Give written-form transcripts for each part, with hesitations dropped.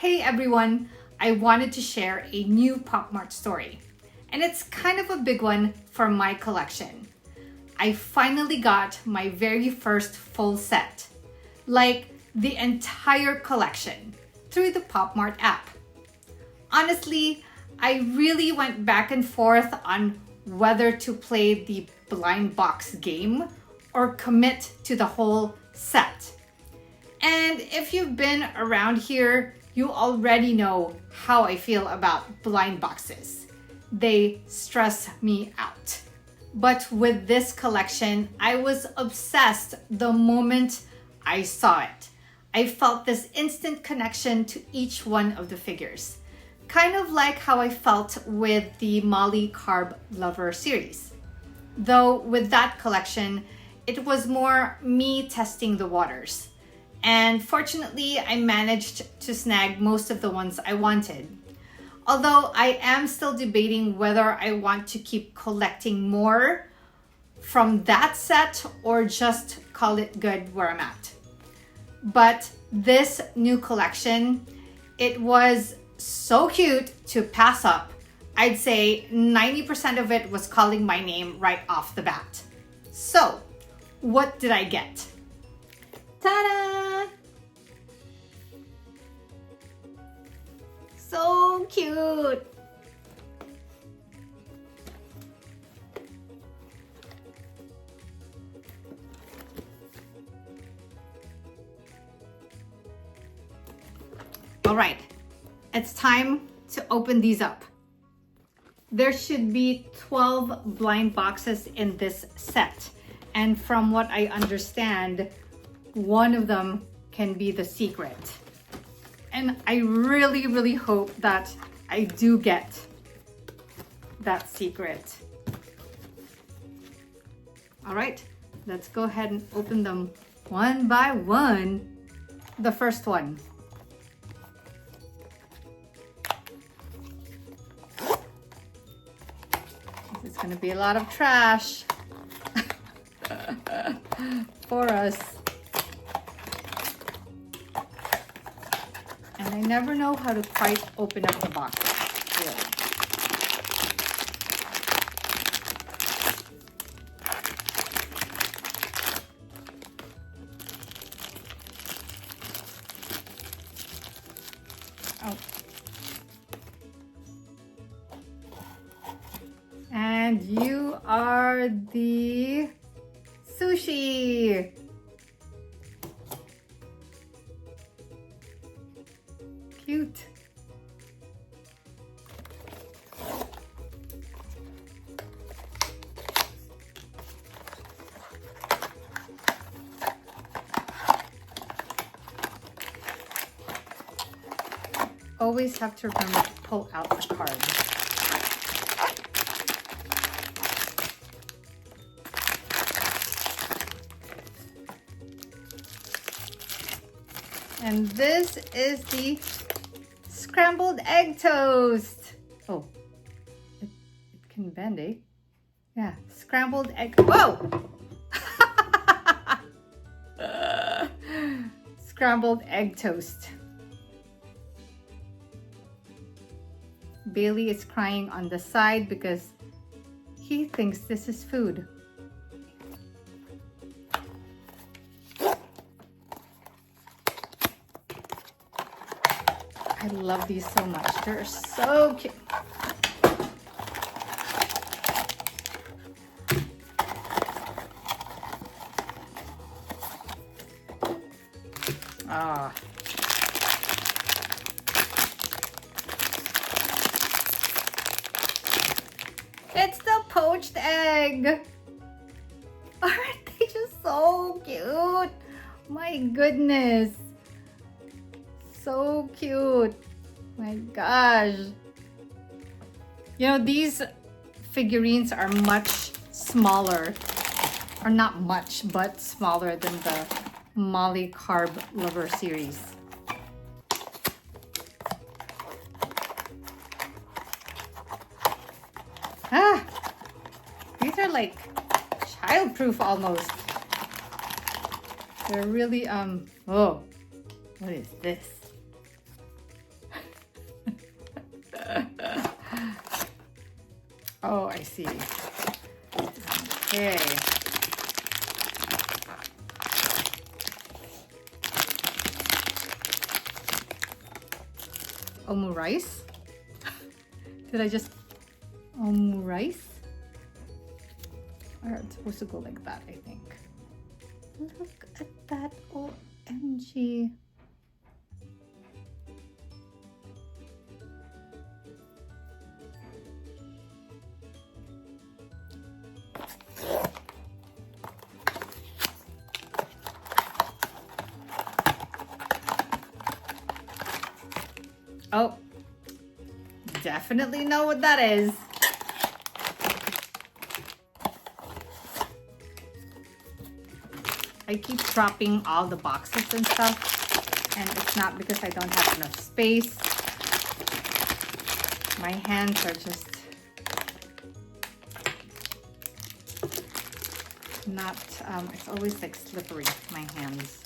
Hey everyone, I wanted to share a new PopMart story. And it's kind of a big one for my collection. I finally got my very first full set, like the entire collection, through the PopMart app. Honestly, I really went back and forth on whether to play the blind box game or commit to the whole set. And if you've been around here, you already know how I feel about blind boxes. They stress me out. But with this collection, I was obsessed the moment I saw it. I felt this instant connection to each one of the figures. Kind of like how I felt with the Molly Carb Lover series. Though with that collection, it was more me testing the waters. And fortunately, I managed to snag most of the ones I wanted. Although I am still debating whether I want to keep collecting more from that set or just call it good where I'm at. But this new collection, it was so cute to pass up. I'd say 90% of it was calling my name right off the bat. So, what did I get? Ta-da! So cute! All right, it's time to open these up. There should be 12 blind boxes in this set. And from what I understand, one of them can be the secret. And I really hope that I do get that secret. All right, let's go ahead and open them one by one. The first one. This is gonna be a lot of trash for us. And I never know how to quite open up the box, really. Oh. And you are the sushi. Cute. Always have to remember to pull out the card. And this is the scrambled egg toast. Oh, it can bend, eh? Yeah, scrambled egg. Whoa! Scrambled egg toast. Bailey is crying on the side because he thinks this is food. I love these so much. They're so cute. Ah. It's the poached egg. Aren't they just so cute? My goodness. So cute. My gosh. You know, these figurines are much smaller, or not much, but smaller than the Molly Carb Lover series. Ah, these are like childproof almost. They're really, oh, what is this? Oh, I see. Okay. Omu rice? Did I just... Omu rice? Or it's supposed to go like that, I think. Look at that. OMG. Oh, definitely know what that is. I keep dropping all the boxes and stuff, and it's not because I don't have enough space. My hands are just not, it's always like slippery, my hands.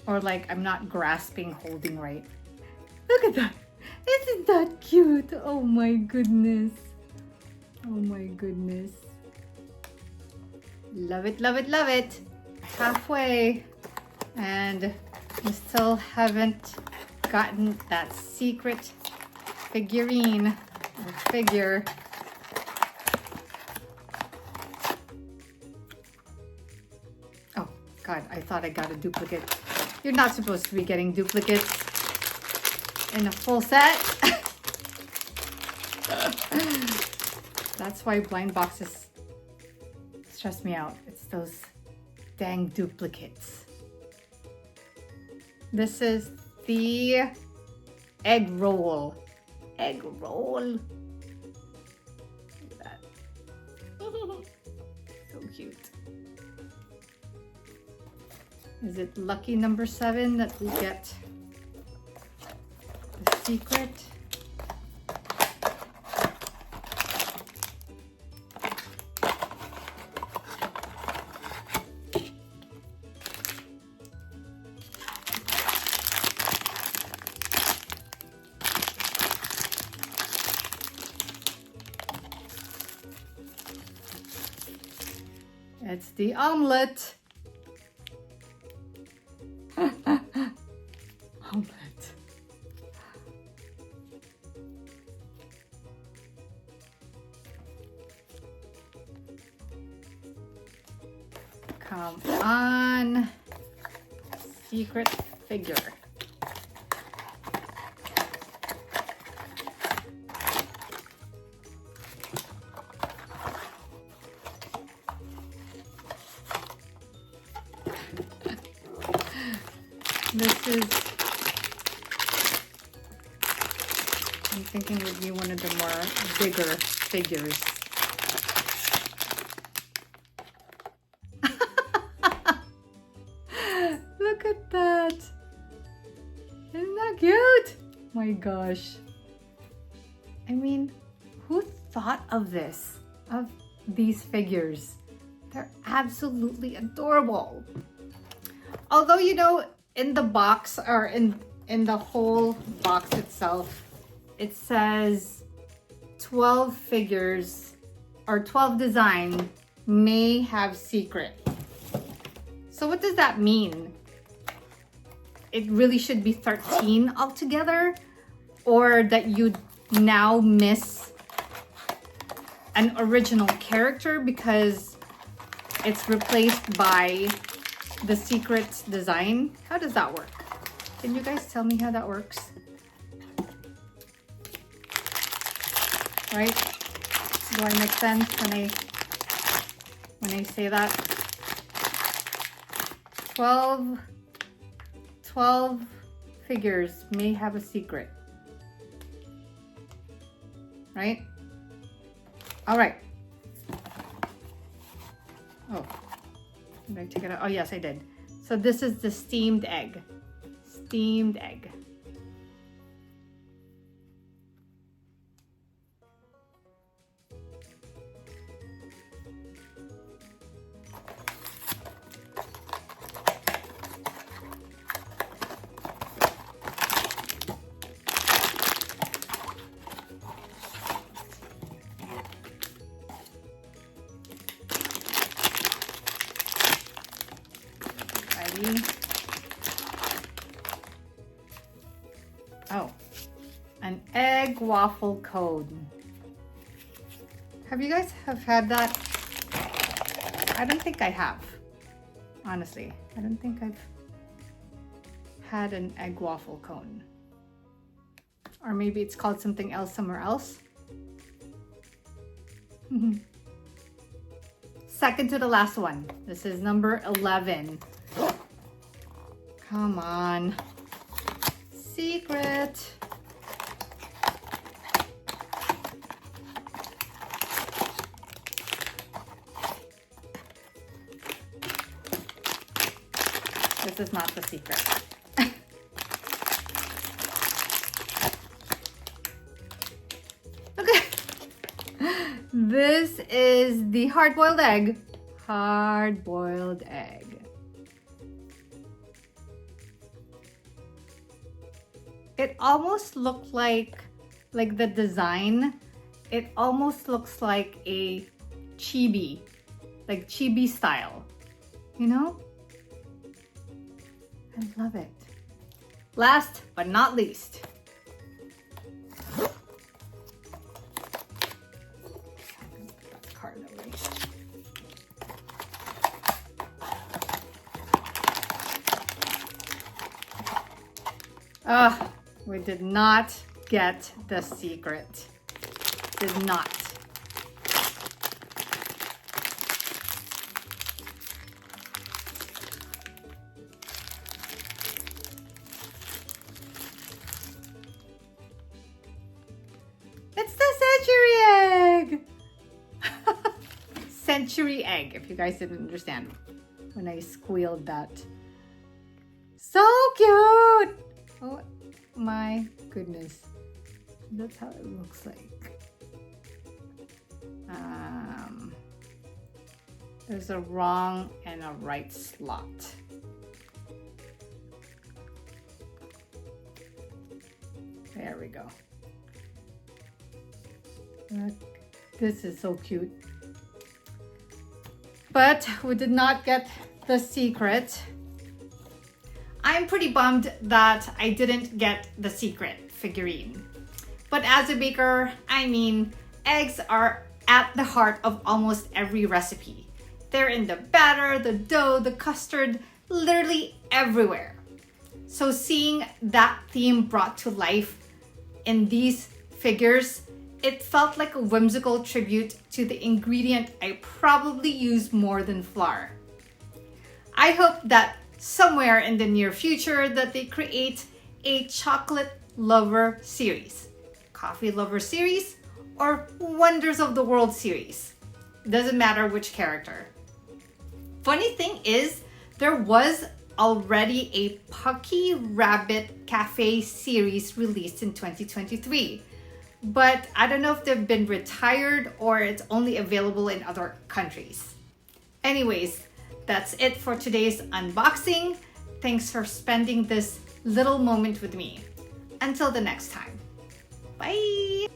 Or like I'm not grasping, holding right. Look at that. Isn't that cute? Oh my goodness. Oh my goodness. Love it, love it, love it. Halfway. And we still haven't gotten that secret figurine or figure. Oh God, I thought I got a duplicate. You're not supposed to be getting duplicates in a full set. That's why blind boxes stress me out. It's those dang duplicates. This is the egg roll. Egg roll. Look at that. So cute. Is it lucky number 7 that we get the secret? It's the omelet. Omelet. Come on. Secret figure. This is, I'm thinking would be one of the more bigger figures. Look at that. Isn't that cute? My gosh. I mean, who thought of this? Of these figures? They're absolutely adorable. Although, you know, in the box or in the whole box itself, it says 12 figures or 12 design may have secret. So what does that mean? It really should be 13 altogether, or that you now miss an original character because it's replaced by the secret design? How does that work? Can you guys tell me how that works? Right? Do I make sense when I say that? 12 figures may have a secret. Right? All right. Oh. Did I take it out? Oh, yes, I did. So this is the steamed egg. Steamed egg. Oh, an egg waffle cone. Have you guys had that? I don't think I have. Honestly, I don't think I've had an egg waffle cone. Or maybe it's called something else somewhere else. Second to the last one. This is number 11. Come on. Secret. This is not the secret. Okay. This is the hard-boiled egg. Hard-boiled egg. It almost looked like the design, it almost looks like a chibi, like chibi style, you know? I love it. Last but not least. Card away. We did not get the secret. Did not. It's the century egg! Century egg, if you guys didn't understand when I squealed that. So cute! Oh my goodness. That's how it looks like. There's a wrong and a right slot. There we go. Look, this is so cute. But we did not get the secret. I'm pretty bummed that I didn't get the secret figurine. But as a baker, I mean, eggs are at the heart of almost every recipe. They're in the batter, the dough, the custard, literally everywhere. So seeing that theme brought to life in these figures, it felt like a whimsical tribute to the ingredient I probably use more than flour. I hope that somewhere in the near future that they create a chocolate lover series, coffee lover series, or Wonders of the World series. Doesn't matter which character. Funny thing is, there was already a Pucky Rabbit Cafe series released in 2023. But I don't know if they've been retired or it's only available in other countries. Anyways, that's it for today's unboxing. Thanks for spending this little moment with me. Until the next time. Bye!